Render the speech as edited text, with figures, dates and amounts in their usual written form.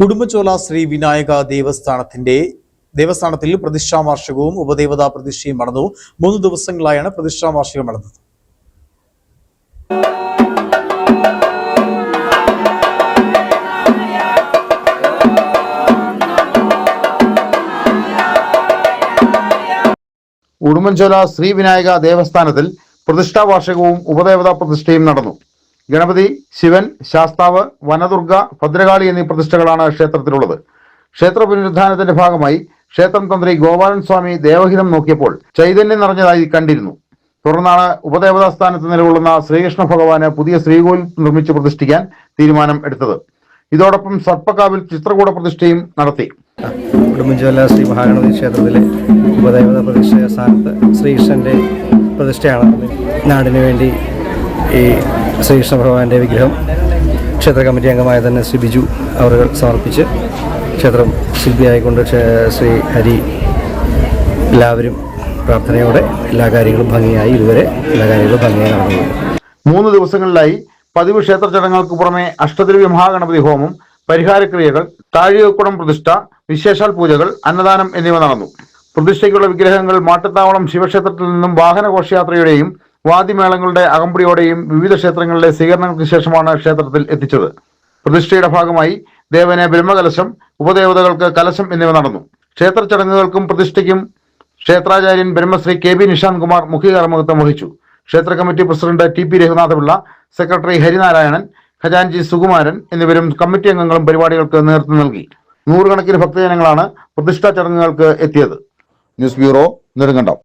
ഉടുമ്പൻചോല ശ്രീ വിനായക ദേവസ്ഥാനത്തിൽ പ്രതിഷ്ഠാ വാർഷികവും ഉപദേവതാ പ്രതിഷ്ഠയും നടന്നു. 3 ദിവസങ്ങളായാണ് പ്രതിഷ്ഠാ വാർഷികം നടന്നത്. ഉടുമ്പൻചോല ശ്രീ വിനായക ദേവസ്ഥാനത്തിൽ പ്രതിഷ്ഠാ വാർഷികവും ഉപദേവതാ പ്രതിഷ്ഠയും നടന്നു. ഗണപതി, ശിവൻ, ശാസ്താവ്, വനദുർഗ, ഭദ്രകാളി എന്നീ പ്രതിഷ്ഠകളാണ് ക്ഷേത്രത്തിലുള്ളത്. ക്ഷേത്ര പുനരുദ്ധാനത്തിന്റെ ഭാഗമായി ക്ഷേത്രം തന്ത്രി ഗോപാലൻ സ്വാമി ദേവഹിതം നോക്കിയപ്പോൾ ചൈതന്യം നിറഞ്ഞതായി കണ്ടിരുന്നു. തുടർന്നാണ് ഉപദേവതാ സ്ഥാനത്ത് നിലകൊള്ളുന്ന ശ്രീകൃഷ്ണ ഭഗവാന് പുതിയ ശ്രീകോവിൽ നിർമ്മിച്ച് പ്രതിഷ്ഠിക്കാൻ തീരുമാനം എടുത്തത്. ഇതോടൊപ്പം സർപ്പക്കാവിൽ ചിത്രകൂട പ്രതിഷ്ഠയും നടത്തി. ഉടുമ്പൻചോല ശ്രീ മഹാഗണപതി ക്ഷേത്രത്തിലെ ഉപദേവതാ പ്രതിഷ്ഠ സ്ഥാനത്ത് ശ്രീകൃഷ്ണന്റെ പ്രതിഷ്ഠയാണ്. നാടിനു വേണ്ടി ഈ ശ്രീകൃഷ്ണ ഭഗവാന്റെ വിഗ്രഹം ക്ഷേത്ര കമ്മിറ്റി അംഗമായ തന്നെ ശ്രീ ബിജു അവർ സമർപ്പിച്ച് ക്ഷേത്രം ശില്പിയായിക്കൊണ്ട് ശ്രീ ഹരി എല്ലാവരും പ്രാർത്ഥനയോടെ എല്ലാ കാര്യങ്ങളും ഭംഗിയായി നടന്നു. 3 ദിവസങ്ങളിലായി പതിവ് ക്ഷേത്ര ചടങ്ങുകൾക്ക് പുറമെ അഷ്ടദ്രവ്യ മഹാഗണപതി ഹോമം, പരിഹാരക്രിയകൾ, താഴികക്കുടം പ്രതിഷ്ഠ, വിശേഷാൽ പൂജകൾ, അന്നദാനം എന്നിവ നടന്നു. പ്രതിഷ്ഠയ്ക്കുള്ള വിഗ്രഹങ്ങൾ മാട്ടുത്താവളം ശിവക്ഷേത്രത്തിൽ നിന്നും വാഹന ഘോഷയാത്രയുടെയും വാദ്യമേളങ്ങളുടെ അകമ്പടിയോടെയും വിവിധ ക്ഷേത്രങ്ങളിലെ സ്വീകരണങ്ങൾക്ക് ശേഷമാണ് ക്ഷേത്രത്തിൽ എത്തിച്ചത്. പ്രതിഷ്ഠയുടെ ഭാഗമായി ദേവന് ബ്രഹ്മകലശം, ഉപദേവതകൾക്ക് കലശം എന്നിവ നടന്നു. ക്ഷേത്ര ചടങ്ങുകൾക്കും പ്രതിഷ്ഠയ്ക്കും ക്ഷേത്രാചാര്യൻ ബ്രഹ്മശ്രീ കെ ബി നിഷാന്ത് കുമാർ മുഖ്യ കാർമ്മികത്വം വഹിച്ചു. ക്ഷേത്ര committee president T P Raghunathapillai, secretary Harinarayanan, ഖജാൻജി സുകുമാരൻ എന്നിവരും കമ്മിറ്റി അംഗങ്ങളും പരിപാടികൾക്ക് നേതൃത്വം നൽകി. 100 കണക്കിന് ഭക്തജനങ്ങളാണ് പ്രതിഷ്ഠാ ചടങ്ങുകൾക്ക് എത്തിയത്. News bureau, Nedumkandam.